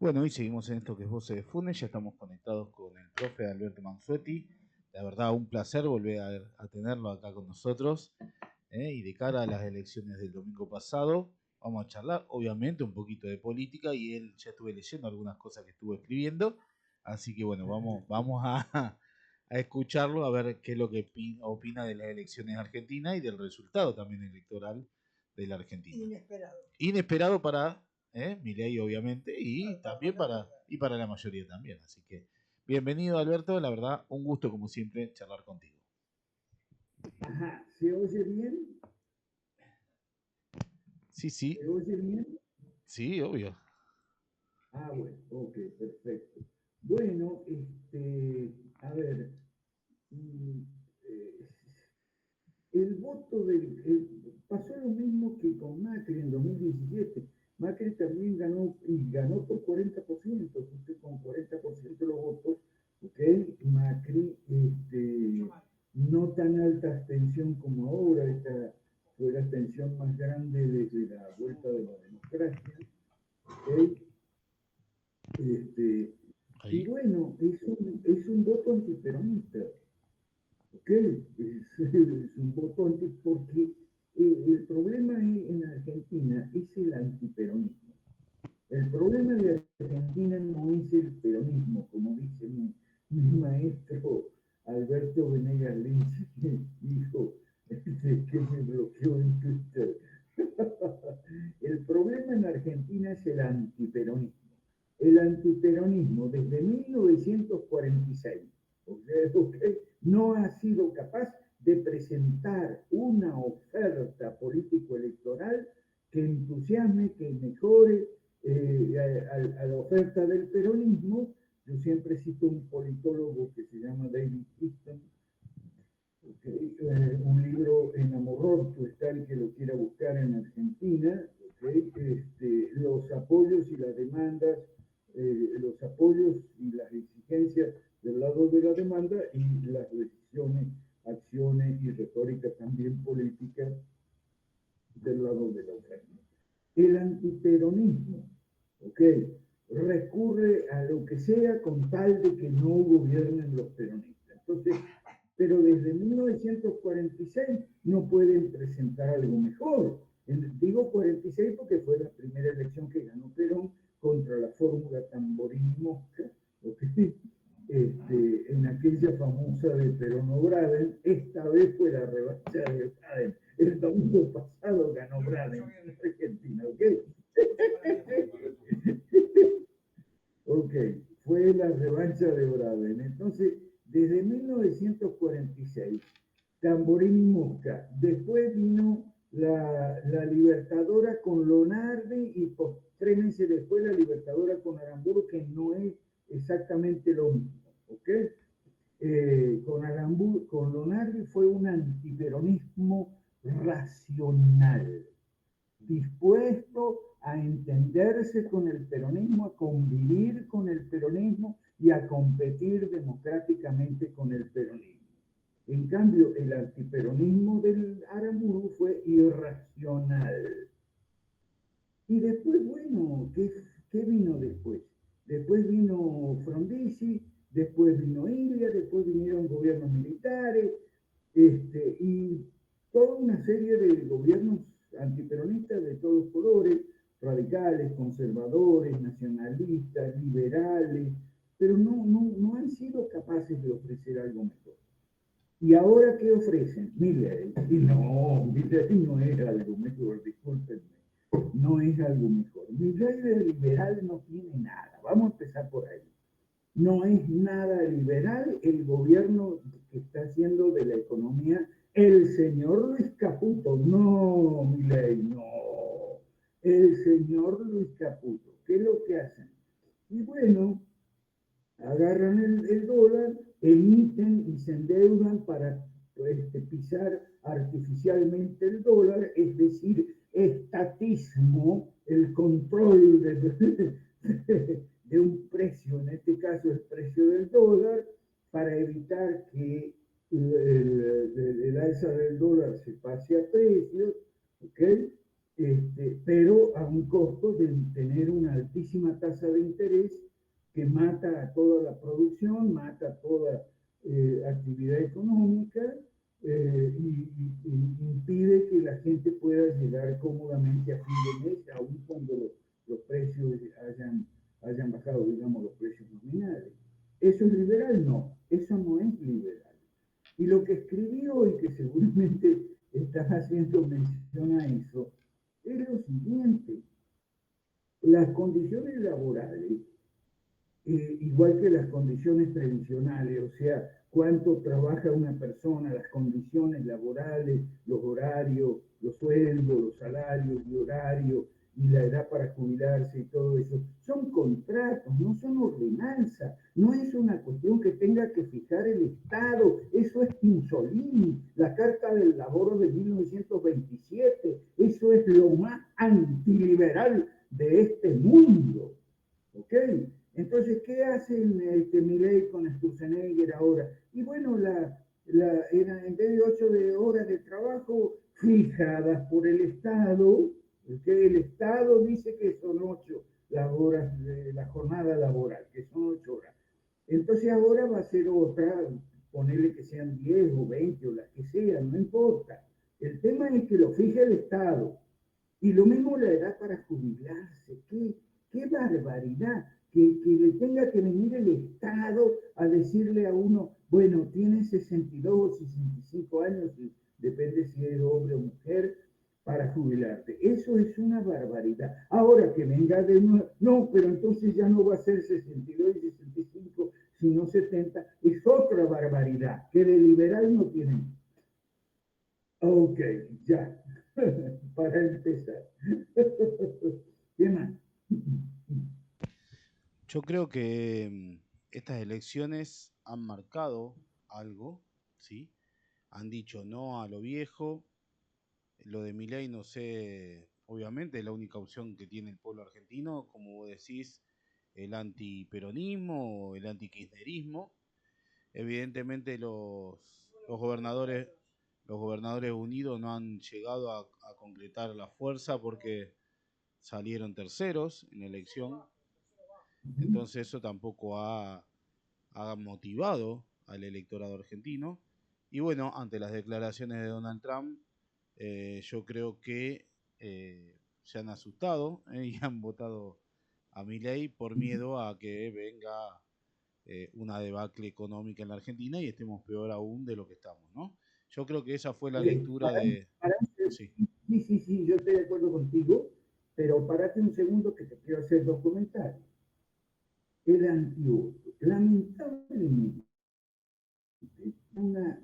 Bueno, hoy seguimos en esto que es Voces de Funes, ya estamos conectados con el profe Alberto Mansuetti. La verdad, un placer volver a tenerlo acá con nosotros. Y de cara a las elecciones del domingo pasado, vamos a charlar, obviamente, un poquito de política y él ya estuve leyendo algunas cosas que estuvo escribiendo. Así que bueno, vamos a escucharlo, a ver qué es lo que opina de las elecciones argentinas y del resultado también electoral de la Argentina. Inesperado. Inesperado para Milei, obviamente, y también para la mayoría también. Así que bienvenido, Alberto. La verdad, un gusto, como siempre, charlar contigo. Ajá, ¿se oye bien? Sí, sí, ¿Se oye bien? sí, obvio. Ah, bueno, ok, perfecto. Bueno, a ver, mm, eh, el voto pasó lo mismo que con Macri en 2017. Macri también ganó, y ganó por 40%, con 40% de los votos, ¿ok? Macri, no tan alta abstención como ahora, esta fue la abstención más grande desde la vuelta de la democracia, ¿ok? Este, y Ahí. bueno, es un voto antiperonista, ¿ok? Es un voto porque el problema en Argentina es el antiperonismo. El problema de Argentina no es el peronismo, como dice mi maestro Alberto Venegas Lynch, que dijo que me bloqueó en Twitter. El problema en Argentina es el antiperonismo. El antiperonismo desde 1946, ¿okay? No ha sido capaz de presentar una oferta político-electoral que entusiasme, que mejore a la oferta del peronismo. Yo siempre cito un politólogo que se llama David Easton, okay, un libro en Amororto, está el que lo quiera buscar en Argentina, okay, los apoyos y las demandas, los apoyos y las exigencias del lado de la demanda y las decisiones, acciones y retórica también política del lado de la oferta. El antiperonismo, ¿ok? Recurre a lo que sea con tal de que no gobiernen los peronistas. Entonces, pero desde 1946 no pueden presentar algo mejor. Digo 46 porque fue la primera elección que ganó Perón contra la fórmula Tamborini-Mosca, ¿okay? En aquella famosa de Perón O'Brien, esta vez fue la revancha de O'Brien. El domingo pasado ganó O'Brien en Argentina, ¿ok? Ok, fue la revancha de O'Brien. Entonces, desde 1946, Tamborini Mosca. Después vino la Libertadora con Lonardi y 3 meses después la Libertadora con Aramburu, que no es exactamente lo mismo. ¿Ok? Con Lonardi fue un antiperonismo racional, dispuesto a entenderse con el peronismo, a convivir con el peronismo y a competir democráticamente con el peronismo. En cambio, el antiperonismo del Aramburu fue irracional. Y después, bueno, ¿qué vino después? Después vino Frondizi, después vino Ilia, después vinieron gobiernos militares, y toda una serie de gobiernos antiperonistas de todos colores, radicales, conservadores, nacionalistas, liberales, pero no han sido capaces de ofrecer algo mejor. ¿Y ahora qué ofrecen? Milley. Y no, Milley no es algo mejor, discúlpenme. No es algo mejor. Milley de liberal no tiene nada. Vamos a empezar por ahí. No es nada liberal el gobierno que está haciendo de la economía el señor Luis Caputo. No, Milley, no. El señor Luis Caputo. ¿Qué es lo que hacen? Y bueno, agarran el dólar, emiten y se endeudan para pisar artificialmente el dólar, es decir, estatismo, el control de un precio, en este caso el precio del dólar, para evitar que el alza del dólar se pase a precios, ¿ok? pero a un costo de tener una altísima tasa de interés que mata a toda la producción, mata toda actividad económica y impide que la gente pueda llegar cómodamente a fin de mes, aun cuando los precios hayan bajado, digamos, los precios nominales. ¿Eso es liberal? No, eso no es liberal. Y lo que escribí hoy, que seguramente estás haciendo mención a eso, es lo siguiente: las condiciones laborales, igual que las condiciones previsionales, o sea, cuánto trabaja una persona, las condiciones laborales, los horarios, los sueldos, los salarios y horarios, y la edad para jubilarse y todo eso, son contratos, no son ordenanzas, no es una cuestión que tenga que fijar el Estado, eso es Mussolini, la Carta del Laboro de 1927, eso es lo más antiliberal de este mundo, ¿ok? Entonces, ¿qué hacen Milei con Sturzenegger ahora? Y bueno, en vez de 8 horas de trabajo fijadas por el Estado, que el Estado dice que son 8 las horas de la jornada laboral, que son 8 horas. Entonces ahora va a ser otra, ponerle que sean 10 o 20 o las que sean, no importa. El tema es que lo fija el Estado. Y lo mismo la edad para jubilarse. ¡Qué barbaridad! Que le tenga que venir el Estado a decirle a uno, bueno, tienes 62 o 65 años, depende si eres hombre o mujer, para jubilarte. Eso es una barbaridad. Ahora que venga de nuevo, no, pero entonces ya no va a ser 62 y 65, sino 70, es otra barbaridad, que de liberal no tienen. Ok, ya, para empezar. ¿Qué más? Yo creo que estas elecciones han marcado algo, ¿sí? Han dicho no a lo viejo. Lo de Milei, no sé, obviamente es la única opción que tiene el pueblo argentino, como vos decís, el antiperonismo o el antikirchnerismo. Evidentemente los gobernadores unidos no han llegado a concretar la fuerza porque salieron terceros en la elección. Entonces eso tampoco ha motivado al electorado argentino. Y bueno, ante las declaraciones de Donald Trump, yo creo que se han asustado y han votado a Milei por miedo a que venga una debacle económica en la Argentina y estemos peor aún de lo que estamos, ¿no? Yo creo que esa fue la Okay, lectura de... Sí. sí, yo estoy de acuerdo contigo, pero parate un segundo que te quiero hacer dos comentarios. El antivoto, lamentablemente, una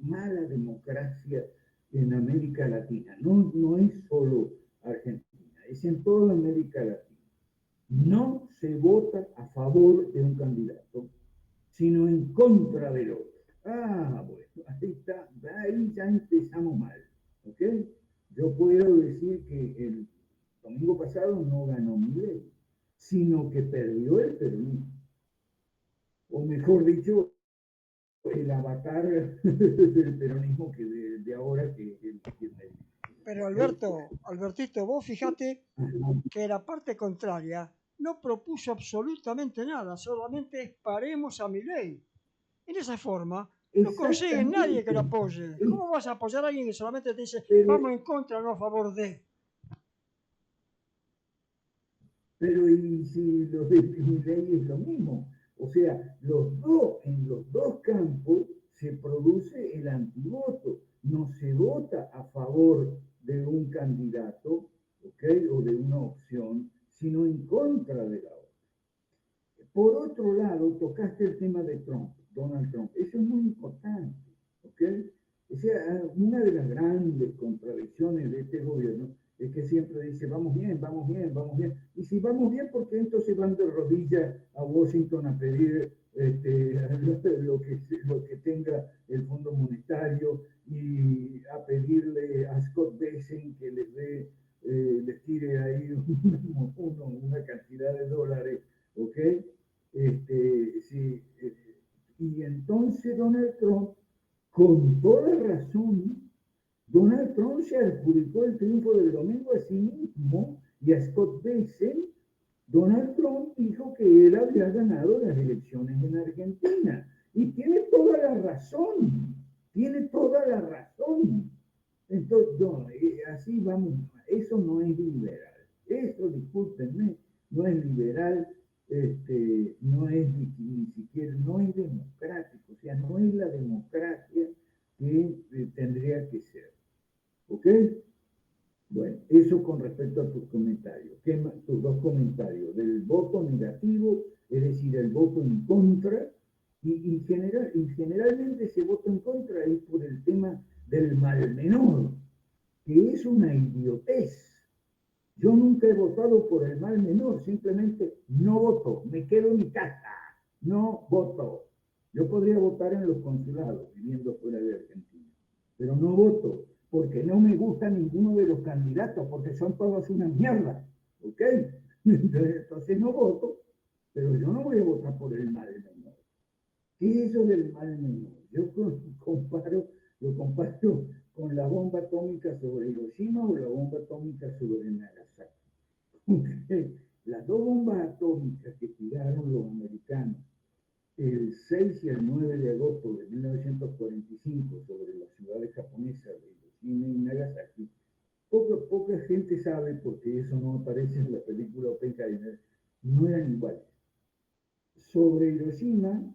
mala democracia en América Latina, no es solo Argentina, es en toda América Latina. No se vota a favor de un candidato, sino en contra del otro. Ah, bueno, ahí está, ahí ya empezamos mal, ¿ok? Yo puedo decir que el domingo pasado no ganó Milei, sino que perdió el peronismo, o mejor dicho, el avatar del peronismo de ahora que el kirchnerismo. Pero ¿Okay? Albertito, vos fijate que la parte contraria no propuso absolutamente nada, solamente paremos a Milei. En esa forma, no consiguen nadie que lo Exactamente. apoye. ¿Cómo vas a apoyar a alguien que solamente te dice Pero, vamos en contra, no a favor de? pero y si lo de Milei es lo mismo. O sea, en los dos campos se produce el antivoto. No se vota a favor de un candidato, ¿ok? O de una opción, sino en contra de la otra. Por otro lado, tocaste el tema de Trump, Donald Trump. Eso es muy importante, ¿ok? O sea, una de las grandes contradicciones de este gobierno es que siempre dice, vamos bien, vamos bien, vamos bien. Y si vamos bien, ¿por qué entonces van de rodillas a Washington a pedir lo que tenga el Fondo Monetario y a pedirle a Scott Bessent que les tire ahí una cantidad de dólares, ¿ok? Sí, y entonces Donald Trump, con toda razón, Donald Trump se adjudicó el triunfo del domingo a sí mismo y a Scott Bessent. Donald Trump dijo que él había ganado las elecciones en Argentina. Y tiene toda la razón. Tiene toda la razón. Entonces, no, así vamos. Eso no es liberal. Eso, discúlpenme, no es liberal. No es ni siquiera, no es democrático. O sea, no es la democracia que tendría que ser. ¿Ok? Bueno, eso con respecto a tus comentarios. Tus dos comentarios, del voto negativo, es decir, el voto en contra, y generalmente ese voto en contra es por el tema del mal menor, que es una idiotez. Yo nunca he votado por el mal menor, simplemente no voto, me quedo en mi casa, no voto. Yo podría votar en los consulados, viviendo fuera de Argentina, pero no voto, porque no me gusta ninguno de los candidatos, porque son todos una mierda, ¿ok? Entonces no voto, pero yo no voy a votar por el mal menor. ¿Qué es eso del mal menor? Yo lo comparo con la bomba atómica sobre Hiroshima o la bomba atómica sobre Nagasaki. Las dos bombas atómicas que tiraron los americanos el 6 y el 9 de agosto de 1945 sobre las ciudades japonesas de Hiroshima y Nagasaki, poca gente sabe, porque eso no aparece en la película Oppenheimer, no eran iguales. Sobre Hiroshima,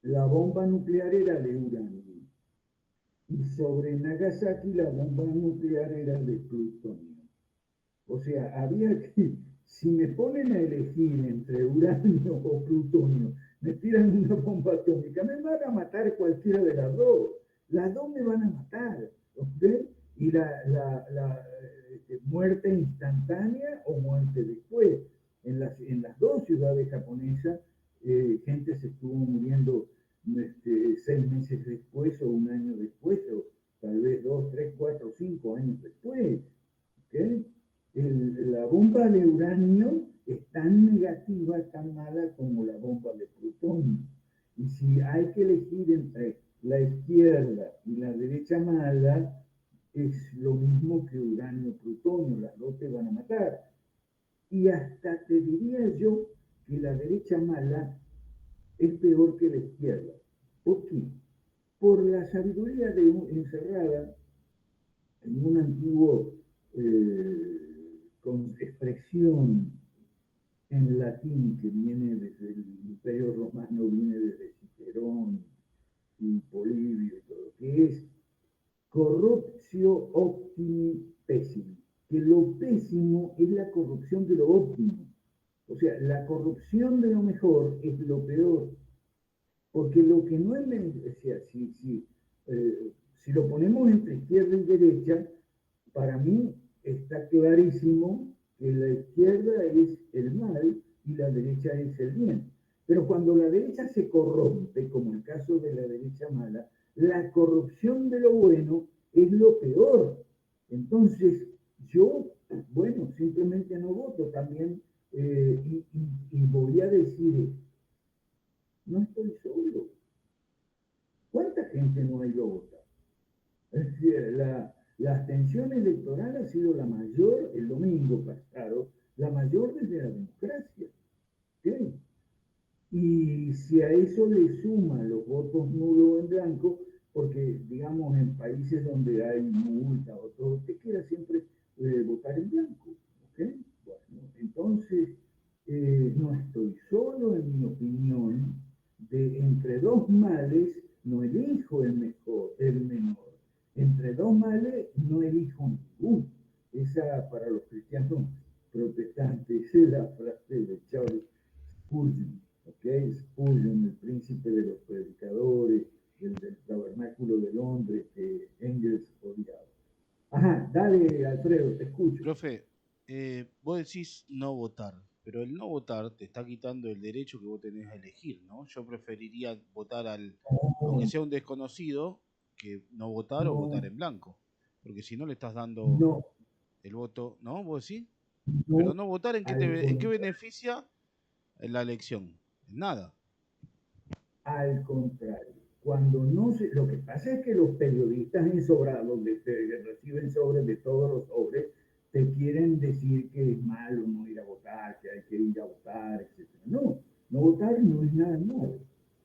la bomba nuclear era de uranio. Y sobre Nagasaki la bomba nuclear era de plutonio. O sea, si me ponen a elegir entre uranio o plutonio, me tiran una bomba atómica, me van a matar cualquiera de las dos. Las dos me van a matar, ¿ok? Y la muerte instantánea o muerte después. En las dos ciudades japonesas, gente se estuvo muriendo 6 meses después o un año después, o tal vez 2, 3, 4, 5 años después. ¿Okay? La bomba de uranio es tan negativa, tan mala como la bomba de plutonio. Y si hay que elegir entre la izquierda y la derecha mala, es lo mismo que uranio-plutonio, las dos te van a matar. Y hasta te diría yo que la derecha mala es peor que la izquierda. ¿Por qué? Por la sabiduría encerrada en un antiguo con expresión en latín que viene desde el Imperio Romano, viene desde Cicerón y Polibio y todo, que es corruptio optimi pessimi, que lo pésimo es la corrupción de lo óptimo. O sea, la corrupción de lo mejor es lo peor, porque lo que no es, o sea, si lo ponemos entre izquierda y derecha, para mí está clarísimo que la izquierda es el mal y la derecha es el bien. Pero cuando la derecha se corrompe, como el caso de la derecha mala, la corrupción de lo bueno es lo peor. Entonces, yo, bueno, simplemente no voto también, y voy a decir, no estoy solo. ¿Cuánta gente no ha ido a votar? Es decir, la abstención electoral ha sido la mayor el domingo pasado, la mayor desde la democracia. ¿Okay? Y si a eso le suman los votos nulos en blanco, porque digamos en países donde hay multa o todo, te queda siempre votar en blanco. ¿Okay? Bueno, entonces no estoy solo en mi opinión de entre dos males no elijo el mejor, el menor. Entre dos males no elijo ninguno. Esa para los cristianos protestantes es la frase de Charles Spurgeon. ¿Okay? Spurgeon, el príncipe de los predicadores, el del tabernáculo de Londres que Engels odiaba. Ajá, dale Alfredo, te escucho. Profe, vos decís no votar, pero el no votar te está quitando el derecho que vos tenés a elegir, ¿no? Yo preferiría votar aunque sea un desconocido, que no votar o votar en blanco, porque si no le estás dando No, el voto, ¿no? ¿Vos decís? no, Pero no votar, ¿en qué beneficia la elección? En nada. al contrario. cuando no se... Lo que pasa es que los periodistas ensobrados que reciben sobres de todos los sobres te quieren decir que es malo no ir a votar, que hay que ir a votar, etc. No, no votar no es nada malo.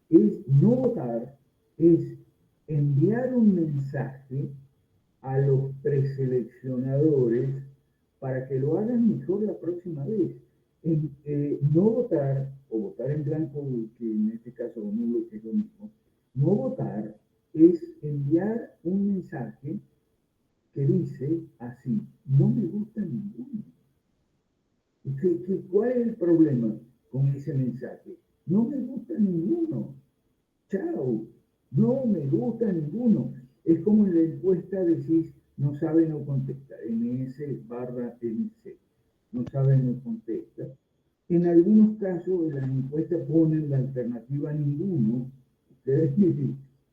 No votar es enviar un mensaje a los preseleccionadores para que lo hagan mejor la próxima vez. No votar, o votar en blanco, que en este caso nulo, que es lo mismo, no votar es enviar un mensaje que dice así: no me gusta ninguno. ¿Cuál es el problema con ese mensaje? No me gusta ninguno. Chao. No me gusta ninguno. Es como en la encuesta decís, no sabe, no contesta. MS/MC. No sabe, no contesta. En algunos casos, en las encuestas ponen la alternativa ninguno.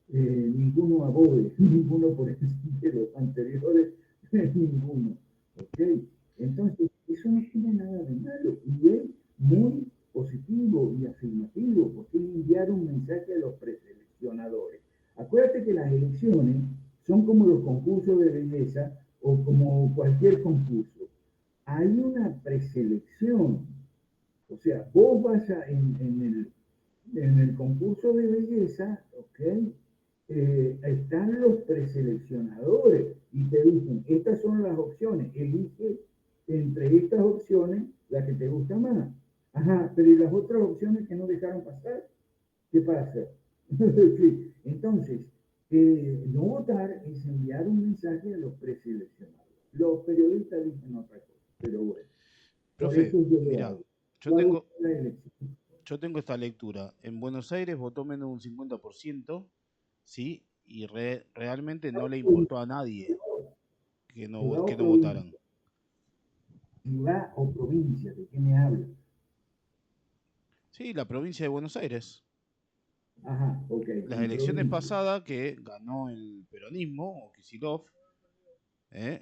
Ninguno a Bode, ninguno por encima de los anteriores, ninguno. ¿Okay? Entonces, eso no tiene nada de malo y es muy positivo y afirmativo, porque es enviar un mensaje a los preseleccionadores. Acuérdate que las elecciones son como los concursos de belleza o como cualquier concurso. Hay una preselección, o sea, vos vas en el concurso de belleza, ¿ok? Están los preseleccionadores y te dicen, estas son las opciones, elige entre estas opciones la que te gusta más. Ajá, pero ¿y las otras opciones que no dejaron pasar? ¿Qué pasa? Sí. Entonces, no votar es enviar un mensaje a los preseleccionados. Los periodistas dicen otra cosa, pero bueno, por Profe, eso yo lo mira, hago. yo ¿Cuál es tengo, la elección? yo tengo esta lectura. En Buenos Aires votó menos de un 50%, ¿sí? Y realmente no le importó a nadie Ciudad que o no votaran. provincia. Ciudad o provincia, ¿de qué me hablas? Sí, la provincia de Buenos Aires. Ajá, ok, Las en elecciones provincia. pasadas que ganó el peronismo o Kicillof,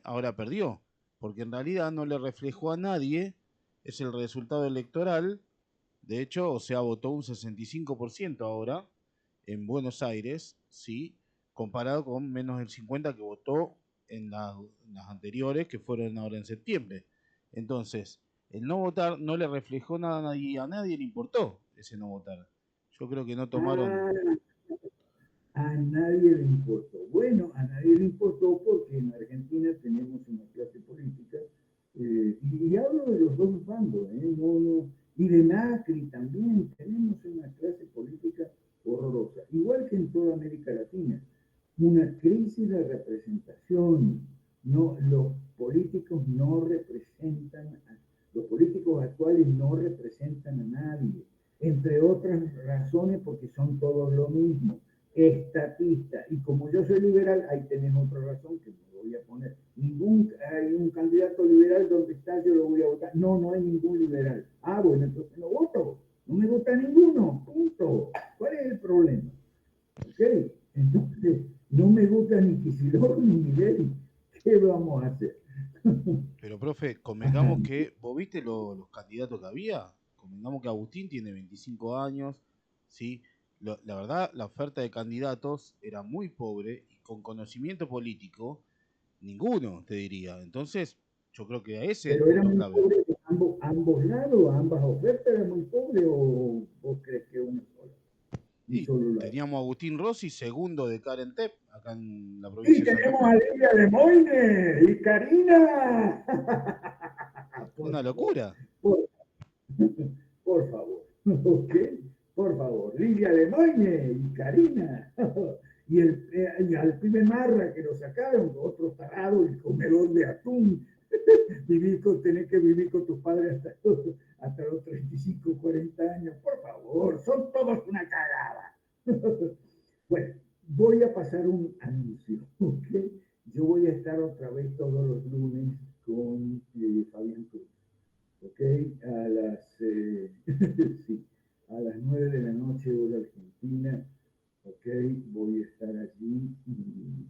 ahora perdió, porque en realidad no le reflejó a nadie, es el resultado electoral. De hecho, o sea, votó un 65% ahora en Buenos Aires, ¿sí? Comparado con menos del 50% que votó en las anteriores, que fueron ahora en septiembre. Entonces, el no votar no le reflejó nada a nadie le importó ese no votar. Yo creo que no tomaron... Ah, a nadie le importó. Bueno, a nadie le importó porque en Argentina tenemos una clase política, y hablo de los dos bandos, no, no, y de Macri también, tenemos una clase política horrorosa, igual que en toda América Latina, una crisis de representación. No, los políticos actuales no representan a nadie, entre otras razones porque son todos lo mismo, estatista. Y como yo soy liberal, ahí tenés otra razón que me voy a poner. Hay un candidato liberal donde está, yo lo voy a votar. No, no hay ningún liberal. Ah, bueno, entonces no voto. No me gusta ninguno. Punto. ¿Cuál es el problema? ¿Ok? Entonces, no me gusta ni Kicillof ni Milei. ¿Qué vamos a hacer? Pero, profe, Ajá. convengamos que, ¿vos viste los candidatos que había? Convengamos que Agustín tiene 25 años, ¿sí? La verdad, la oferta de candidatos era muy pobre y con conocimiento político, ninguno, te diría. Entonces, yo creo que a ese es el Pero era punto muy clave. pobre de ambos lados, ambas ofertas eran muy pobres, o vos crees que una sola, un Y solo lado. teníamos a Agustín Rossi, segundo de Karen Tep, acá en la Y provincia de Santa tenemos Fe. a Lidia de Moine y Karina. Por Una favor, locura. por, por favor, ¿ok? Por favor, Lidia de Moine y Karina. Y al pibe Marra que lo sacaron, otro tarado, el comedor de atún. Tenés que vivir con tus padres hasta los 35, 40 años. Por favor, son todos una cagada. Bueno, voy a pasar un anuncio, ¿ok? Yo voy a estar otra vez todos los lunes con Fabián Cruz, ¿ok? Sí, a las 9 de la noche, hora argentina, ¿ok? Voy a estar allí. Y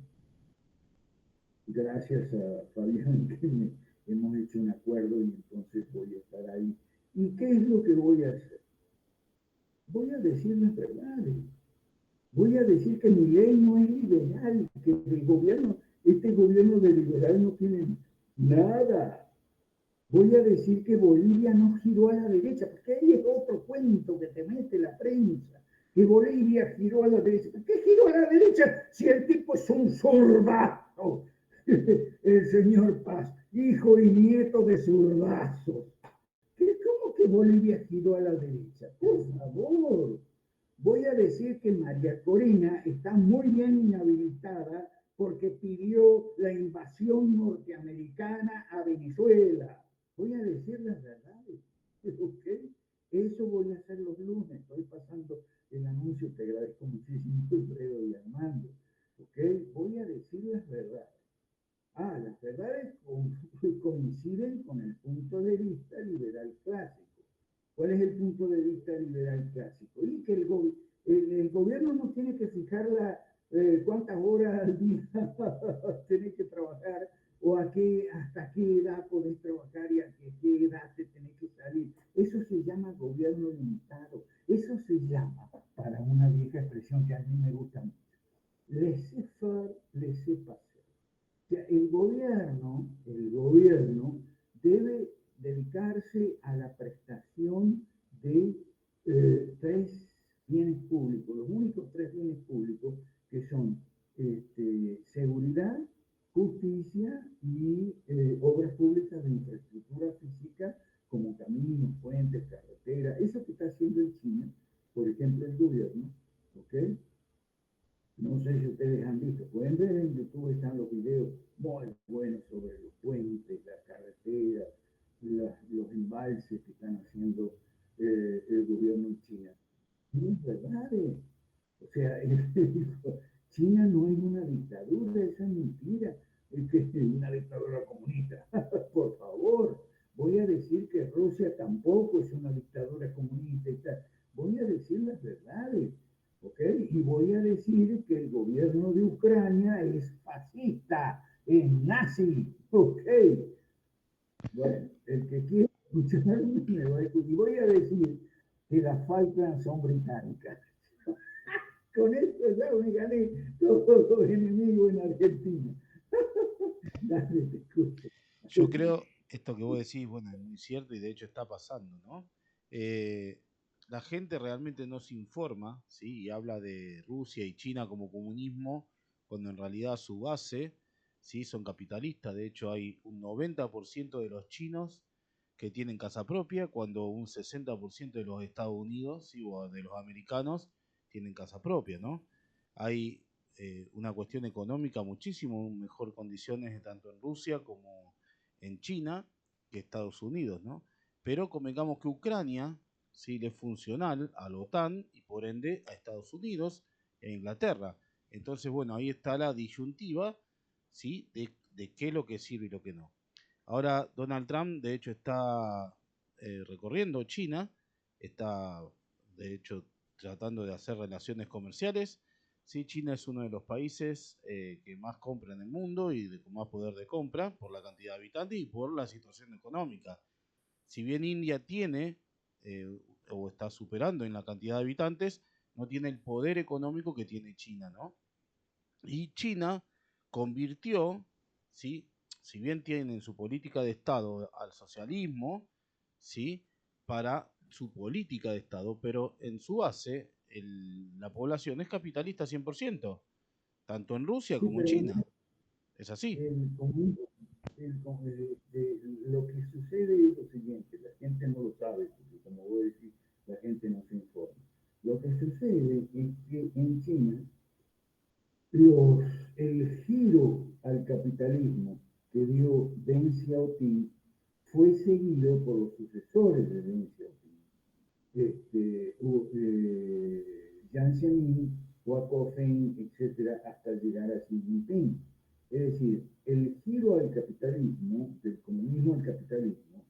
gracias a Fabián que hemos hecho un acuerdo y entonces voy a estar ahí. ¿Y qué es lo que voy a hacer? Voy a decir las verdades. Voy a decir que Milei no es liberal, que este gobierno de liberal no tiene nada. Voy a decir que Bolivia no giró a la derecha, porque ahí es otro cuento que te mete la prensa, que Bolivia giró a la derecha. ¿Por qué giró a la derecha si el tipo es un zurdazo? El señor Paz, hijo y nieto de zurdazos. ¿Cómo que Bolivia giró a la derecha? Por favor. Voy a decir que María Corina está muy bien inhabilitada porque pidió la invasión norteamericana a Venezuela. Voy a decir las verdades. ¿Ok? Eso voy a hacer los lunes. Estoy pasando el anuncio. Te agradezco muchísimo, Alfredo y Armando. ¿Ok? Voy a decir las verdades. Las verdades coinciden con el punto de vista liberal clásico. ¿Cuál es el punto de vista liberal clásico? Y que el gobierno no tiene que fijar cuántas horas al día tenés que trabajar o hasta qué edad podés trabajar y a qué edad te tenés que salir. Eso se llama gobierno limitado. Eso se llama, para una vieja expresión que a mí me gusta mucho, laissez-faire, laissez-passer. O sea, el gobierno debe dedicarse a la prestación de tres bienes públicos, los únicos tres bienes públicos que son seguridad, justicia y obras públicas de infraestructura física como caminos, puentes, carreteras, eso que está haciendo en China, por ejemplo, el gobierno, ¿ok? No sé si ustedes han visto, pueden ver en YouTube, están los videos muy buenos sobre los puentes, las carreteras, los embalses que están haciendo el gobierno en China. No es verdad. O sea, China no es una dictadura, esa es mentira. Es que es una dictadura comunista. Por favor, voy a decir que Rusia tampoco es una dictadura comunista. Voy a decir las verdades. ¿Ok? Y voy a decir que el gobierno de Ucrania es fascista, es nazi. ¿Ok? Bueno, el que quiera escucharme me va a escuchar. Y voy a decir que las Falklands son británicas. Con esto ya me gané todos los enemigos en Argentina. Dale, te escucho. Yo creo, esto que vos decís, bueno, es muy cierto y de hecho está pasando, ¿no? La gente realmente no se informa, ¿sí? Y habla de Rusia y China como comunismo, cuando en realidad su base, ¿sí? Son capitalistas. De hecho, hay un 90% de los chinos que tienen casa propia, cuando un 60% de los Estados Unidos, ¿sí? O de los americanos tienen casa propia, ¿no? Hay una cuestión económica muchísimo mejor condiciones tanto en Rusia como en China que Estados Unidos, ¿no? Pero convengamos que Ucrania sí le es funcional a la OTAN y por ende a Estados Unidos e Inglaterra. Entonces, bueno, ahí está la disyuntiva, ¿sí? De qué es lo que sirve y lo que no. Ahora, Donald Trump, de hecho, está recorriendo China, está, de hecho, tratando de hacer relaciones comerciales. Sí, China es uno de los países que más compra en el mundo y con más poder de compra por la cantidad de habitantes y por la situación económica. Si bien India tiene o está superando en la cantidad de habitantes, no tiene el poder económico que tiene China, ¿no? Y China convirtió, ¿sí? Si bien tienen su política de Estado al socialismo, ¿sí? Para su política de Estado, pero en su base la población es capitalista 100%, tanto en Rusia Sí, como en pero China. Es así. lo que sucede es lo siguiente, la gente no lo sabe, porque como voy a decir, la gente no se informa. Lo que sucede es que en China el giro al capitalismo que dio Deng Xiaoping fue seguido por los sucesores de Deng Xiaoping. Jiang Zemin, Hua Kofeng, etcétera, hasta llegar a Xi Jinping. Es decir, el giro al capitalismo, del comunismo al capitalismo,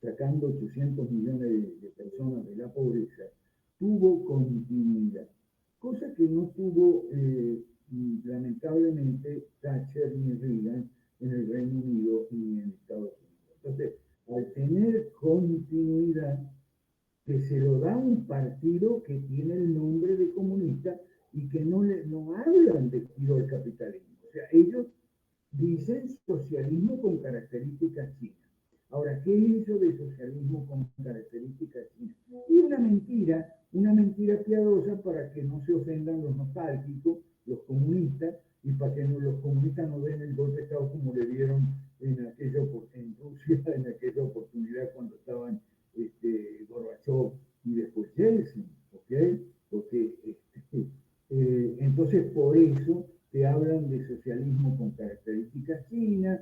sacando 800 millones de personas de la pobreza, tuvo continuidad, cosa que no tuvo lamentablemente Thatcher ni Reagan en el Reino Unido ni en Estados Unidos. Entonces, al tener continuidad, que se lo da un partido que tiene el nombre de comunista, y que no hablan de giro al capitalismo. O sea, ellos dicen socialismo con características chinas. Ahora, ¿qué es eso de socialismo con características chinas? Y una mentira piadosa para que no se ofendan los nostálgicos, los comunistas, y para que los comunistas no den el golpe de Estado como le dieron en Rusia en aquella oportunidad cuando estaban Gorbachev y después Yeltsin, ¿ok? Porque entonces por eso te hablan de socialismo con características chinas,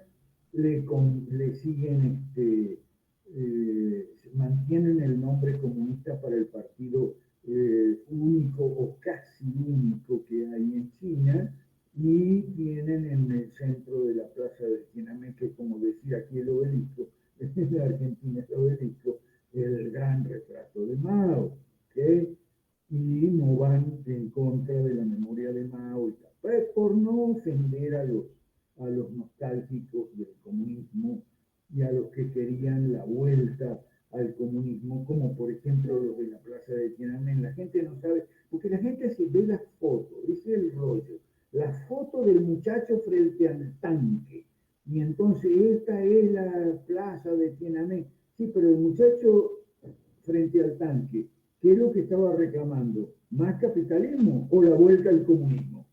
le siguen, mantienen el nombre comunista para el partido único o casi único que hay en China, y tienen en el centro de la plaza de Tiananmen, que como decía aquí el obelisco, en la Argentina el obelisco, el gran retrato de Mao, ¿okay? Y no van en contra de la memoria de Mao y tal, por no ofender a los nostálgicos del comunismo y a los que querían la vuelta al comunismo, como por ejemplo los de la plaza de Tiananmen. La gente no sabe, porque la gente se ve las fotos, ese es el rollo, la foto del muchacho frente al tanque, y entonces esta es la plaza de Tiananmen. Sí, pero el muchacho frente al tanque, ¿qué es lo que estaba reclamando? ¿Más capitalismo o la vuelta al comunismo?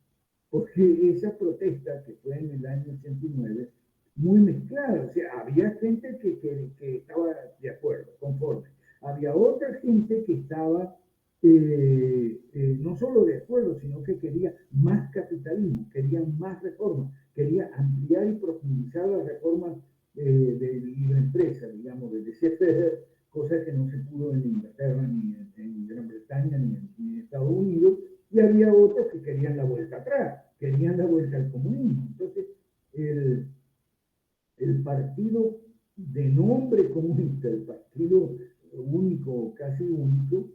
Porque esa protesta que fue en el año 89, muy mezclada, o sea, había gente que estaba de acuerdo, conforme. Había otra gente que estaba no solo de acuerdo, sino que quería más capitalismo, quería más reformas, quería ampliar y profundizar las reformas de libre empresa, digamos, de laissez-faire, cosa que no se pudo en Inglaterra, ni en Gran Bretaña, ni en Estados Unidos, y había otros que querían la vuelta atrás, querían la vuelta al comunismo. Entonces, el partido de nombre comunista, el partido único, casi único,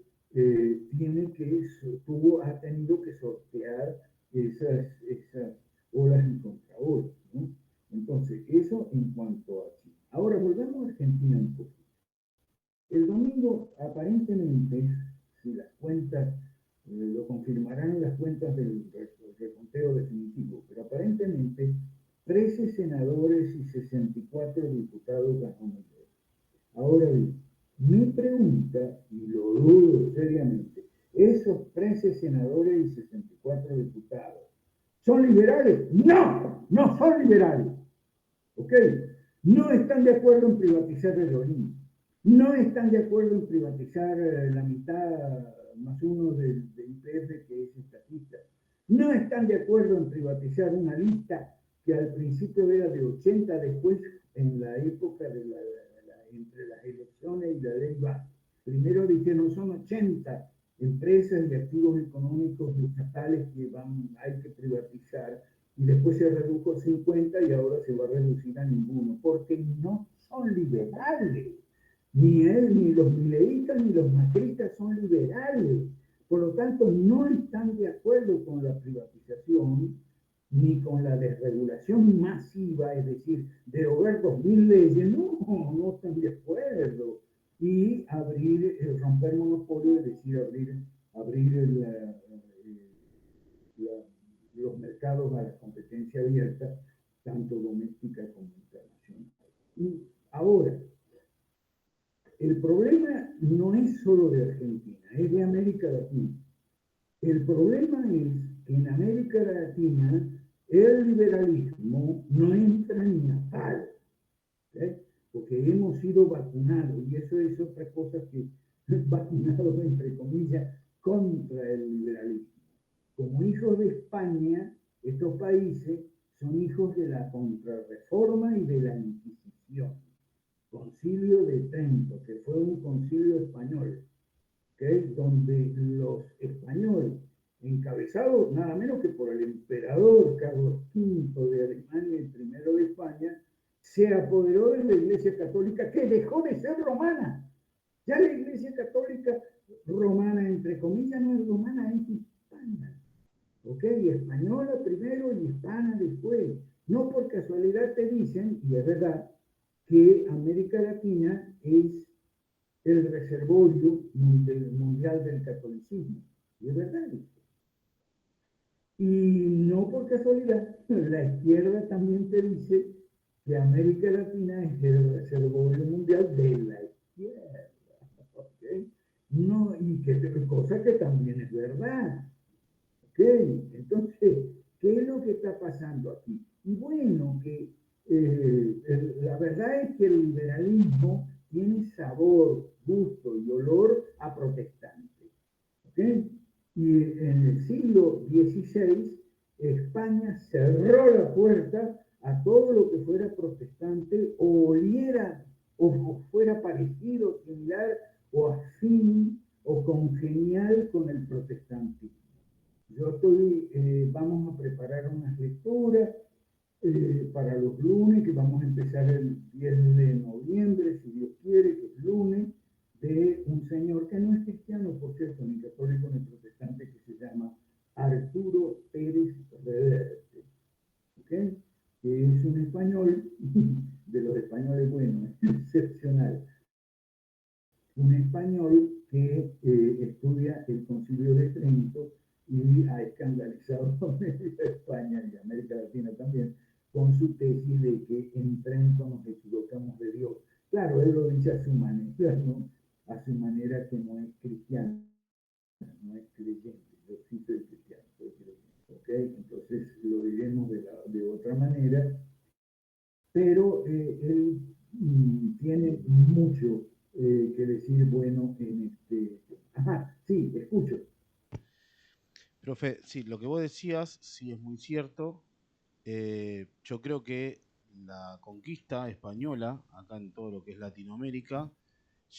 ha tenido que sortear esas olas y contraolas, ¿no? Entonces, eso en cuanto a Chile. Ahora volvamos a Argentina un poco. El domingo, aparentemente, si las cuentas, lo confirmarán las cuentas del reconteo definitivo, pero aparentemente 13 senadores y 64 diputados ganó Milei. Ahora bien, mi pregunta, y lo dudo seriamente, esos 13 senadores y 64 diputados, ¿son liberales? No, no son liberales. ¿Ok? No están de acuerdo en privatizar Aerolíneas. No están de acuerdo en privatizar la mitad más uno del IPF, que es estatista. No están de acuerdo en privatizar una lista que al principio era de 80, después en la época entre las elecciones y la ley va. Primero dijeron son 80 empresas y activos económicos estatales que hay que privatizar, y después se redujo a 50 y ahora se va a reducir a ninguno, porque no son liberales. Ni él, ni los mileístas, ni los macristas son liberales. Por lo tanto, no están de acuerdo con la privatización ni con la desregulación masiva, es decir, derogar 2000 leyes. No, no están de acuerdo. Y romper monopolio, es decir, abrir los mercados a la competencia abierta, tanto doméstica como internacional. Y ahora, el problema no es solo de Argentina, es de América Latina. El problema es que en América Latina el liberalismo no entra ni a palo, ¿eh? Porque hemos sido vacunados, y eso es otra cosa que vacunados entre comillas contra el liberalismo. Como hijos de España, estos países son hijos de la contrarreforma y de la Inquisición. Concilio de Trento, que fue un concilio español, donde los españoles, encabezados nada menos que por el emperador Carlos V de Alemania y primero de España, se apoderó de la Iglesia Católica, que dejó de ser romana. Ya la Iglesia Católica romana, entre comillas, no es romana, es hispana. ¿Ok? Española primero y hispana después. No por casualidad te dicen, y es verdad, que América Latina es el reservorio mundial del catolicismo. Y es verdad eso. Y no por casualidad, la izquierda también te dice que América Latina es el reservorio mundial de la izquierda. ¿Okay? No, y que cosa que también es verdad. ¿Okay? Entonces, ¿qué es lo que está pasando aquí? Y bueno, que la verdad es que el liberalismo tiene sabor, gusto y olor a protestante. ¿Okay? Y en el siglo XVI, España cerró la puerta a todo lo que fuera protestante o oliera o fuera parecido, similar o afín o congenial con el protestantismo. Vamos a preparar unas lecturas para los lunes, que vamos a empezar el 10 de noviembre, si Dios quiere, que es lunes, de un señor que no es cristiano, por cierto, ni católico ni protestante, que se llama Arturo Pérez Reverte, ¿okay? Que es un español, de los españoles buenos, excepcional, un español que estudia el Concilio de Trento y ha escandalizado a España y América Latina también con su tesis de que en Trento nos equivocamos de Dios. Claro, él lo dice a su manera, ¿no? A su manera, que no es cristiano, no es creyente. Yo sí soy cristiano, soy creyente, ¿okay? Entonces lo diremos de otra manera, pero él tiene mucho que decir bueno en este. Ajá, sí, escucho. Profe, sí, lo que vos decías sí es muy cierto. Yo creo que la conquista española, acá en todo lo que es Latinoamérica,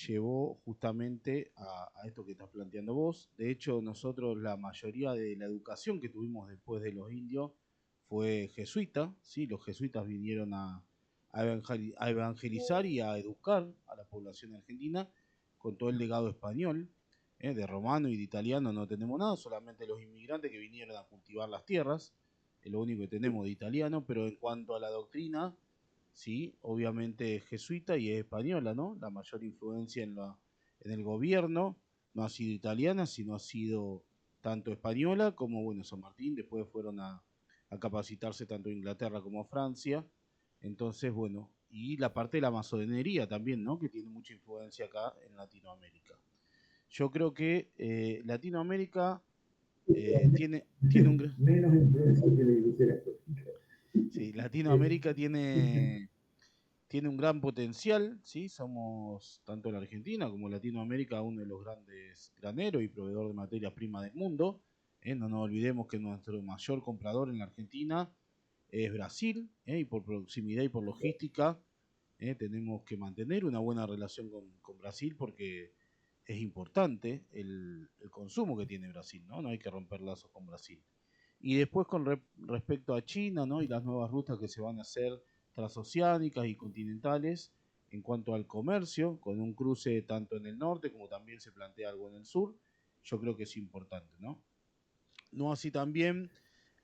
llevó justamente a esto que estás planteando vos. De hecho, nosotros la mayoría de la educación que tuvimos después de los indios fue jesuita, ¿sí? Los jesuitas vinieron a evangelizar y a educar a la población argentina con todo el legado español. De romano y de italiano no tenemos nada, solamente los inmigrantes que vinieron a cultivar las tierras, es lo único que tenemos de italiano, pero en cuanto a la doctrina, sí, obviamente es jesuita y es española, ¿no? La mayor influencia en el gobierno no ha sido italiana, sino ha sido tanto española como, bueno, San Martín, después fueron a capacitarse tanto en Inglaterra como Francia, entonces, bueno, y la parte de la masonería también, ¿no? Que tiene mucha influencia acá en Latinoamérica. Yo creo que Latinoamérica tiene un gran... Menos influencia que la Iglesia Católica. Sí, Latinoamérica tiene un gran potencial, ¿sí? Somos, tanto la Argentina como Latinoamérica, uno de los grandes graneros y proveedor de materia prima del mundo. No nos olvidemos que nuestro mayor comprador en la Argentina es Brasil, y por proximidad y por logística tenemos que mantener una buena relación con Brasil porque es importante el consumo que tiene Brasil, ¿no? No hay que romper lazos con Brasil. Y después con respecto a China, ¿no? Y las nuevas rutas que se van a hacer transoceánicas y continentales en cuanto al comercio, con un cruce tanto en el norte como también se plantea algo en el sur, yo creo que es importante, ¿no? No así también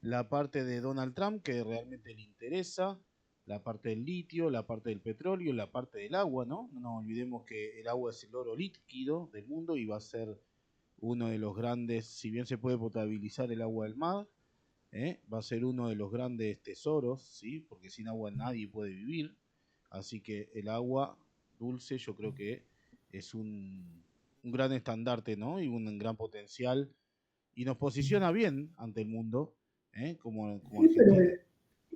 la parte de Donald Trump, que realmente le interesa, la parte del litio, la parte del petróleo, la parte del agua, ¿no? No nos olvidemos que el agua es el oro líquido del mundo y va a ser uno de los grandes, si bien se puede potabilizar el agua del mar, va a ser uno de los grandes tesoros, ¿sí? Porque sin agua nadie puede vivir. Así que el agua dulce yo creo que es un gran estandarte, ¿no? Y un gran potencial. Y nos posiciona bien ante el mundo, como Sí, Argentina.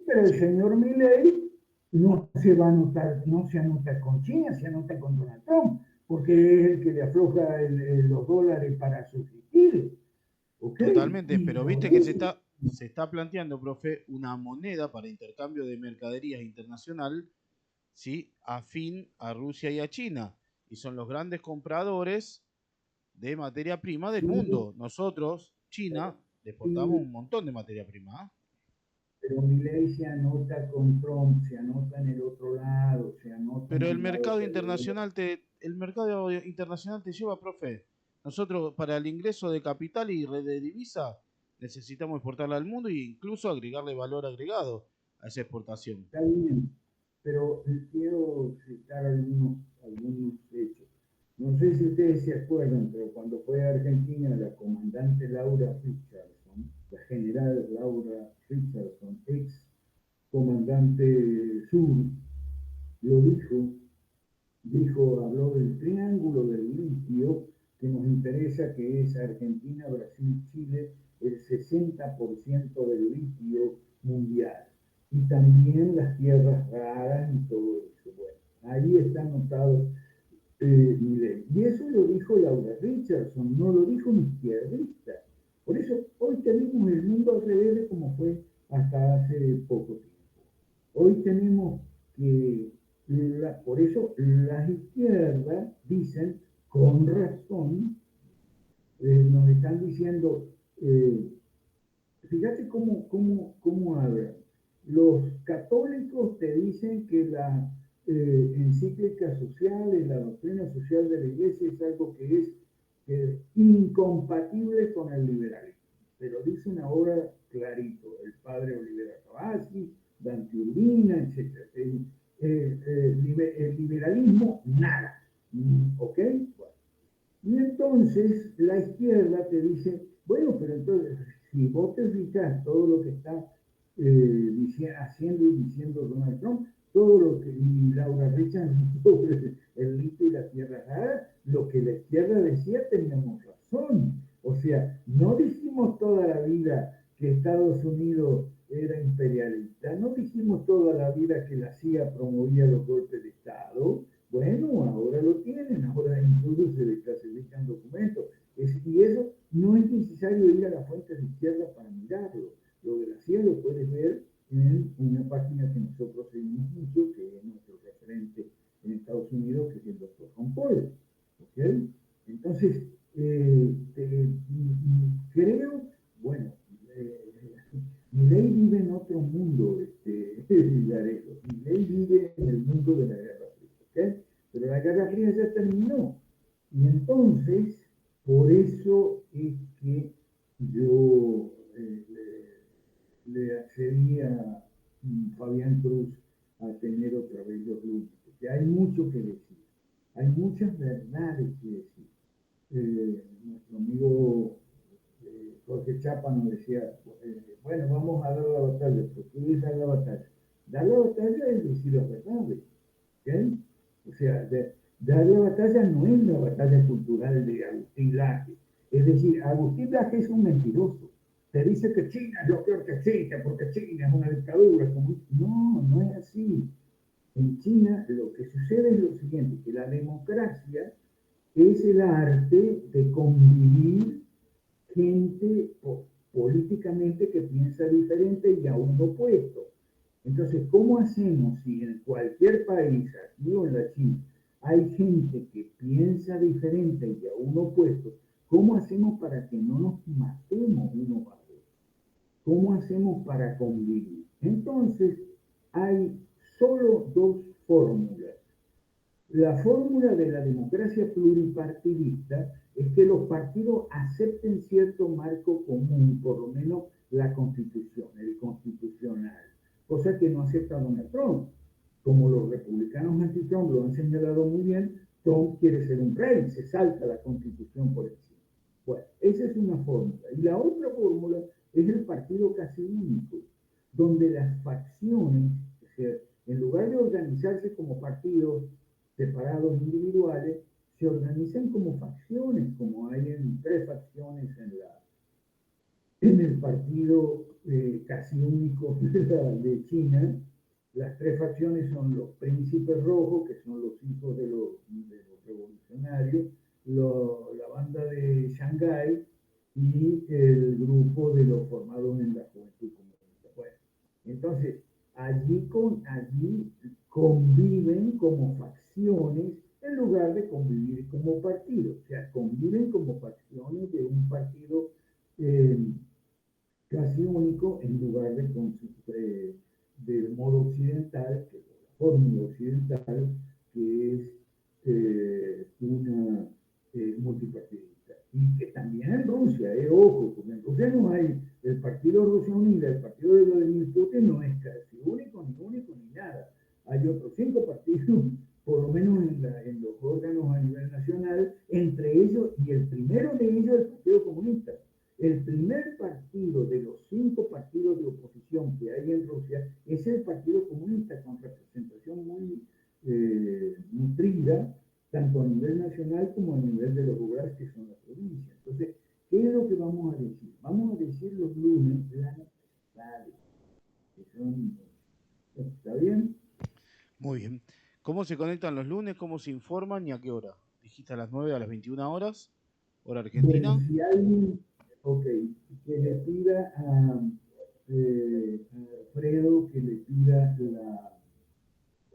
pero el Sí, señor Milei no se va a anotar, no se anota con China, se anota con Donald Trump, porque es el que le afloja los dólares para subsistir. ¿Ok? totalmente. Y Pero por viste que eso, se está planteando, profe, una moneda para intercambio de mercaderías internacional, ¿sí? Afín a Rusia y a China. Y son los grandes compradores de materia prima del mundo. Nosotros, China, le exportamos y, un montón de materia prima. pero Milei se anota con Trump, se anota en el otro lado, se anota en Pero el lado que le... el mercado internacional te lleva, profe. Nosotros para el ingreso de capital y red de divisa necesitamos exportarla al mundo e incluso agregarle valor agregado a esa exportación. Está bien, pero quiero citar algunos hechos. No sé si ustedes se acuerdan, pero cuando fue a Argentina la comandante Laura Richardson, general Laura Richardson, ex comandante sur, lo habló del triángulo del litio que nos interesa, que es Argentina, Brasil, Chile, el 60% del litio mundial. Y también las tierras raras y todo eso. Bueno, ahí está anotado Milei. Y eso lo dijo Laura Richardson, no lo dijo un izquierdista. Por eso hoy tenemos el mundo al revés de como fue hasta hace poco tiempo. Hoy tenemos que, por eso las izquierdas dicen, con razón, nos están diciendo, fíjate cómo hablan. Los católicos te dicen que la encíclica social y la doctrina social de la Iglesia es algo que es incompatible con el liberalismo. Pero dicen ahora clarito, el padre Olivera Tabassi, Dante Urbina, etc. El liberalismo, nada. ¿Ok? Bueno. Y entonces la izquierda te dice, bueno, pero entonces, si vos te fijas todo lo que está haciendo y diciendo Donald Trump, todo lo que, y Laura Richardson sobre el litio y la tierra rara, lo que la izquierda decía teníamos razón. O sea, no dijimos toda la vida que Estados Unidos era imperialista, no dijimos toda la vida que la CIA promovía los golpes de Estado. Bueno, ahora lo tienen, ahora incluso se desclasifican documentos. Y eso no es necesario ir a las fuentes de izquierda para mirarlo. Lo de la CIA lo puedes ver en una página que nosotros seguimos mucho, que es nuestro referente en Estados Unidos, que es el doctor Ron Paul. ¿Okay? Entonces, creo, bueno, Milei vive en otro mundo, Villarejo. Milei vive en el mundo de la Guerra Fría, ¿okay? Pero la Guerra Fría ya terminó. Y entonces, por eso es que yo le accedí a Fabián Cruz a tener otra vez los lunes, porque hay mucho que decir, hay muchas verdades que decir. Nuestro amigo Jorge Chapa nos decía, bueno, vamos a dar la batalla, pero ¿qué es dar la batalla? Dar la batalla es decir las verdades, ¿okay? O sea, dar la batalla no es la batalla cultural de Agustín Laje, es decir, Agustín Laje es un mentiroso. Te dice que China es lo peor que existe, porque China es una dictadura. No, no es así. En China lo que sucede es lo siguiente, que la democracia es el arte de convivir gente políticamente que piensa diferente y a un opuesto. Entonces, ¿cómo hacemos si en cualquier país, aquí o en la China, hay gente que piensa diferente y a un opuesto? ¿Cómo hacemos para que no nos matemos unos a otros? ¿Cómo hacemos para convivir? Entonces, hay solo dos fórmulas. La fórmula de la democracia pluripartidista es que los partidos acepten cierto marco común, por lo menos la Constitución, el constitucional, cosa que no acepta Donald Trump. Como los republicanos anti-Trump lo han señalado muy bien, Trump quiere ser un rey, se salta la Constitución por encima. Bueno, esa es una fórmula. Y la otra fórmula es el partido casi único, donde las facciones, o sea, en lugar de organizarse como partidos separados individuales, se organizan como facciones, como hay en 3 facciones en el partido casi único de China. Las 3 facciones son los príncipes rojos, que son los hijos de los revolucionarios, la banda de Shanghái y el grupo de los formados en la juventud comunista. Bueno, entonces, allí conviven como facciones en lugar de convivir como partido. O sea, conviven como facciones de un partido casi único en lugar del modo occidental, que es la fórmula occidental, que es una multipartidista. Y que también en Rusia, ojo, porque en Rusia no hay el partido Rusia Unida, el partido de Vladimir Putin no es casi único ni nada. Hay otros 5 partidos, por lo menos en los órganos a nivel nacional, entre ellos, y el primero de ellos es el Partido Comunista. el primer partido de los 5 partidos de oposición que hay en Rusia es el Partido Comunista, con representación muy nutrida, tanto a nivel nacional como a nivel de los lugares que son las provincias. Entonces, ¿qué es lo que vamos a decir? Vamos a decir los lunes las necesidades, que son, ¿está bien? Muy bien. ¿Cómo se conectan los lunes? ¿Cómo se informan y a qué hora? Dijiste a las 9, a las 21 horas, hora Bueno, argentina. si alguien, ok, que le pida a Alfredo que le pida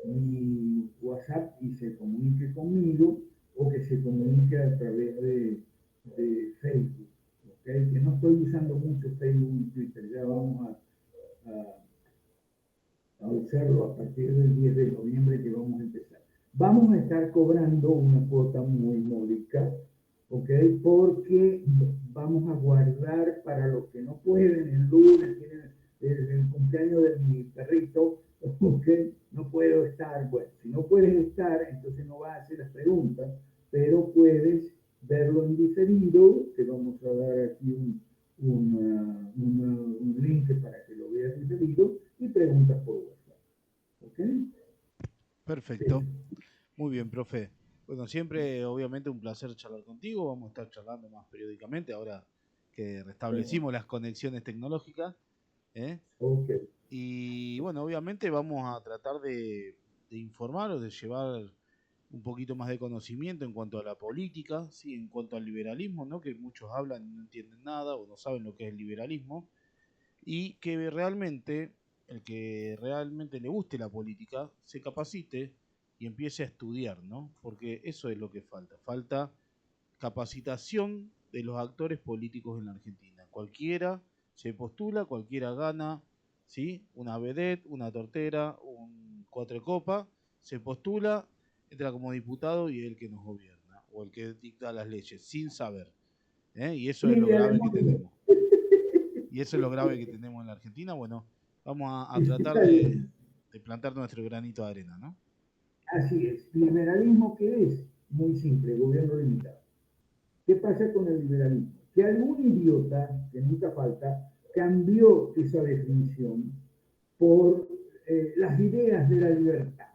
mi WhatsApp y se comunique conmigo, o que se comunique a través de Facebook, ¿ok? Que no estoy usando mucho Facebook y Twitter, ya vamos a usarlo a partir del 10 de noviembre que vamos a empezar. Vamos a estar cobrando una cuota muy módica, ¿ok? Porque vamos a guardar para los que no pueden, el lunes tienen el cumpleaños de mi perrito, ¿ok? No puedo estar, bueno, si no puedes estar, entonces no vas a hacer las preguntas, pero puedes verlo en diferido, te vamos a dar aquí un link para que lo veas diferido y preguntas por WhatsApp, ¿ok? Perfecto. Sí. Muy bien, profe. Bueno, siempre obviamente un placer charlar contigo. Vamos a estar charlando más periódicamente ahora que Bueno, restablecimos las conexiones tecnológicas. ¿Eh? ok. Y bueno, obviamente vamos a tratar de informar o de llevar un poquito más de conocimiento en cuanto a la política, ¿sí? En cuanto al liberalismo, ¿no? Que muchos hablan y no entienden nada o no saben lo que es el liberalismo. Y que realmente, el que realmente le guste la política, se capacite y empiece a estudiar, ¿no? Porque eso es lo que falta. Falta capacitación de los actores políticos en la Argentina. Cualquiera se postula, cualquiera gana, ¿sí? Una vedette, una tortera, un cuatro de copa, se postula, entra como diputado y es el que nos gobierna, o el que dicta las leyes, sin saber. Y eso es lo Lidia de grave que Mondo. tenemos. Y eso es lo grave que tenemos en la Argentina. Bueno, vamos a tratar Está bien. de plantar nuestro granito de arena, ¿no? Así es. ¿Liberalismo qué es? Muy simple, gobierno limitado. ¿Qué pasa con el liberalismo? Que algún idiota, que nunca falta, cambió esa definición por las ideas de la libertad.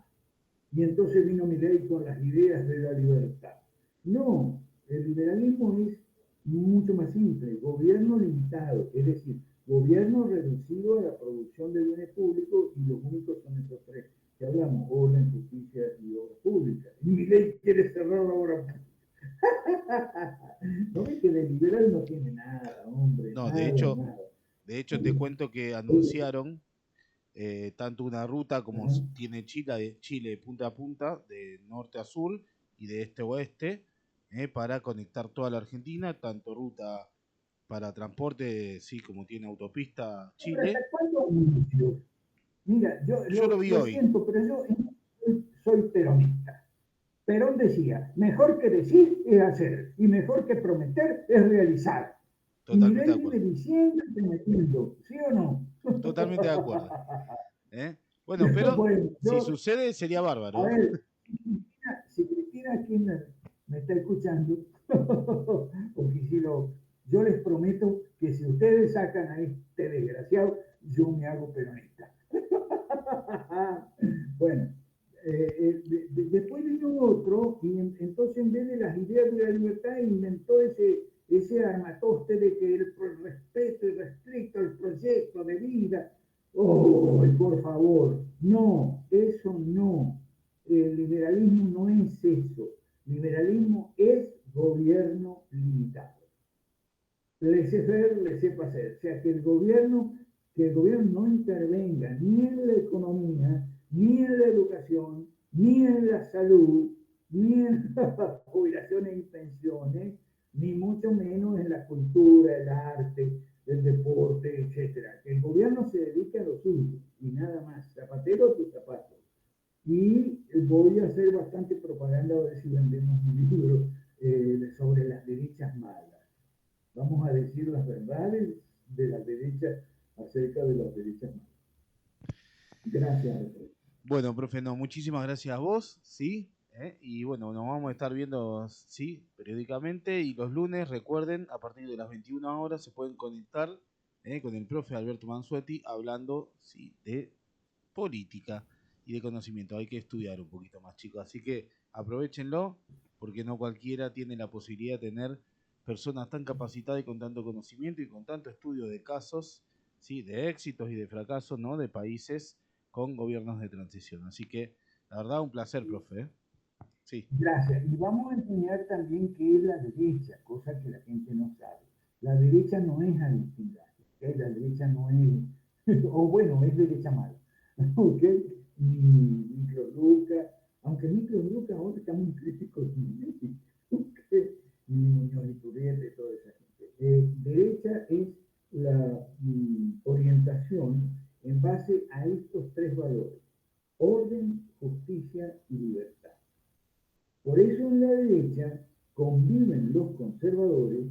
Y entonces vino Milei con las ideas de la libertad. No, el liberalismo es mucho más simple, gobierno limitado, es decir, gobierno reducido a la producción de bienes públicos, y los únicos son estos tres que hablamos: orden, justicia y obra pública. Y Milei quiere cerrar la obra pública. No ve que de liberal no tiene nada, hombre, No, nada, nada. de hecho te cuento que anunciaron tanto una ruta como Ajá. tiene Chile de punta a punta, de norte a sur y de este a oeste, para conectar toda la Argentina, tanto ruta para transporte, sí, como tiene autopista Hombre, ¿hasta Chile. cuándo anuncios? Mira, Yo lo vi lo hoy, siento, pero yo soy peronista. Perón decía: mejor que decir es hacer, y mejor que prometer es realizar. Y totalmente Milei de vive acuerdo, diciendo y prometiendo, ¿sí o no? totalmente de acuerdo. ¿Eh? Bueno, pero Bueno, si sucede sería a bárbaro. ver, si Cristina Kirchner me está escuchando, porque yo les prometo que si ustedes sacan a este desgraciado, yo me hago peronista. Bueno, después vino otro, y entonces, en vez de las ideas de la libertad, inventó ese armatoste de que el respeto y restricto el proyecto de vida. Oh, por favor, no, eso no. El liberalismo no es eso. Liberalismo es gobierno limitado. Laissez-faire, laissez-passer. O sea, que el gobierno no intervenga ni en la economía, ni en la educación, ni en la salud, ni en las jubilaciones y pensiones, ni mucho menos en la cultura, el arte, el deporte, etcétera. Que el gobierno se dedique a lo suyo y nada más. Zapatero a tus zapatos. Y voy a hacer bastante propaganda a ver si vendemos un libro sobre las derechas malas. Vamos a decir las verdades de las derechas acerca de las derechas malas. Gracias, Alfredo. Bueno, profe, no, muchísimas gracias a vos, ¿sí? Y bueno, nos vamos a estar viendo, sí, pero periódicamente, y los lunes, recuerden, a partir de las 21 horas se pueden conectar con el profe Alberto Mansueti hablando, sí, de política y de conocimiento. Hay que estudiar un poquito más, chicos, así que aprovechenlo, porque no cualquiera tiene la posibilidad de tener personas tan capacitadas y con tanto conocimiento y con tanto estudio de casos, ¿sí? De éxitos y de fracasos, ¿no? De países con gobiernos de transición. Así que, la verdad, un placer, profe. Sí. Gracias. Y vamos a enseñar también qué es la derecha, cosa que la gente no sabe. La derecha no es antilaje, ¿okay? La derecha no es, o bueno, es derecha mala, ¿ok? Ni Microluca, aunque Microluca ahora está muy crítico en México, ¿okay? Ni Muñoz y Turriete, toda esa gente. Derecha es la orientación en base a estos tres valores: orden, justicia y libertad. Por eso en la derecha conviven los conservadores,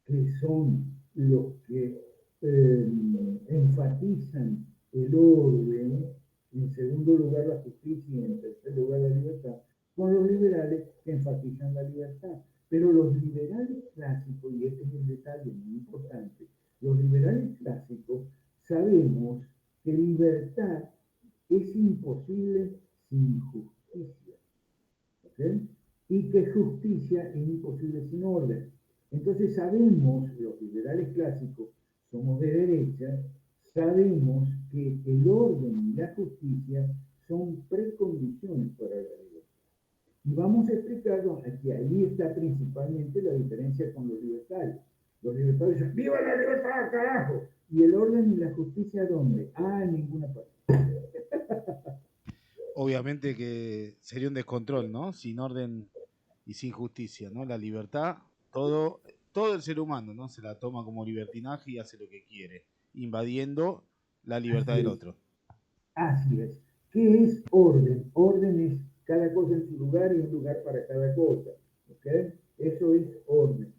que son los que enfatizan el orden, en segundo lugar la justicia y en tercer lugar la libertad, con los liberales que enfatizan la libertad. Pero los liberales clásicos, y este es el detalle muy importante, los liberales clásicos sabemos que libertad es imposible sin justicia. ¿Okay? Y que justicia es imposible sin orden. Entonces sabemos, los liberales clásicos, somos de derecha, sabemos que el orden y la justicia son precondiciones para la libertad. Y vamos a explicarlo, que ahí está principalmente la diferencia con los libertarios. Los libertarios dicen, ¡viva la libertad, carajo! ¿Y el orden y la justicia dónde? Ah, en ninguna parte. Obviamente que sería un descontrol, ¿no? Sin orden y sin justicia, ¿no? La libertad, todo el ser humano, ¿no? Se la toma como libertinaje y hace lo que quiere, invadiendo la libertad del otro. Así es. ¿Qué es orden? Orden es cada cosa en su lugar y un lugar para cada cosa. ¿Okay? Eso es orden.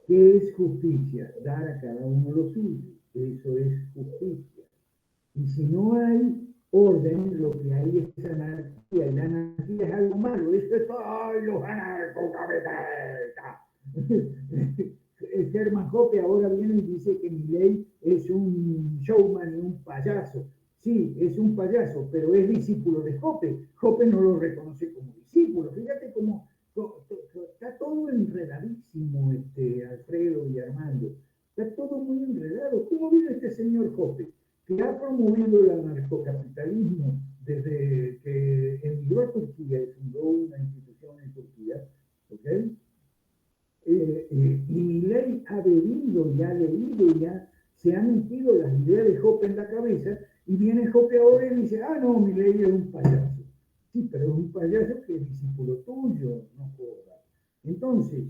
¿Qué es justicia? Dar a cada uno lo suyo. Eso es justicia. Y si no hay orden, lo que hay es anarquía. Y la anarquía es algo malo. Eso es ¡ay, los anarcocapitalistas! Herman Hoppe ahora viene y dice que Milei es un showman y un payaso. Sí, es un payaso, pero es discípulo de Hoppe. Hoppe no lo reconoce como discípulo. Fíjate cómo está todo enredadísimo, Alfredo y Armando. Está todo muy enredado. ¿Cómo vive este señor Hoppe, que ha promovido el anarcocapitalismo desde que emigró a Turquía y fundó una institución en Turquía? ¿Ok? Y Milei ha bebido y ha leído y se ha metido las ideas de Hoppe en la cabeza, y viene Hoppe ahora y dice, ah, no, Milei es un payaso. Sí, pero es un payaso que es discípulo tuyo, no jodas. Entonces,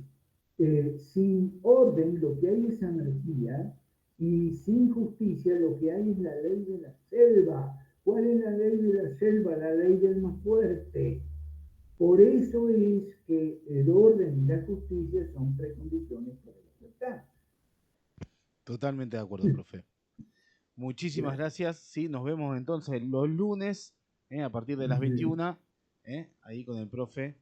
sin orden lo que hay es anarquía, y sin justicia lo que hay es la ley de la selva. ¿Cuál es la ley de la selva? La ley del más fuerte. Por eso es que el orden y la justicia son precondiciones para la libertad. Totalmente de acuerdo, profe. Muchísimas gracias. Sí, nos vemos entonces los lunes a partir de las 21, ahí con el profe.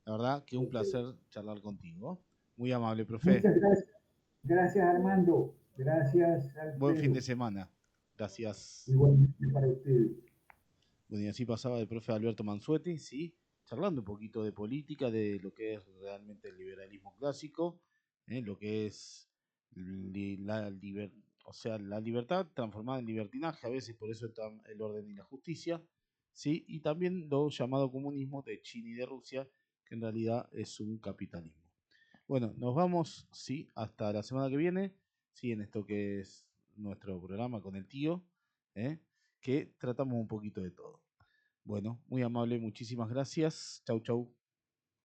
La verdad que un placer charlar contigo. Muy amable, profe. Muchas gracias. Gracias, Armando. Gracias, Alfredo. Buen fin de semana. Gracias. Igualmente para ustedes. Bueno, y así pasaba el profe Alberto Mansueti, sí, charlando un poquito de política, de lo que es realmente el liberalismo clásico, lo que es la libertad transformada en libertinaje, a veces por eso está el orden y la justicia, sí, y también lo llamado comunismo de China y de Rusia, que en realidad es un capitalismo. Bueno, nos vamos, sí, hasta la semana que viene, sí, en esto que es nuestro programa con el tío, que tratamos un poquito de todo. Bueno, muy amable, muchísimas gracias. Chau, chau.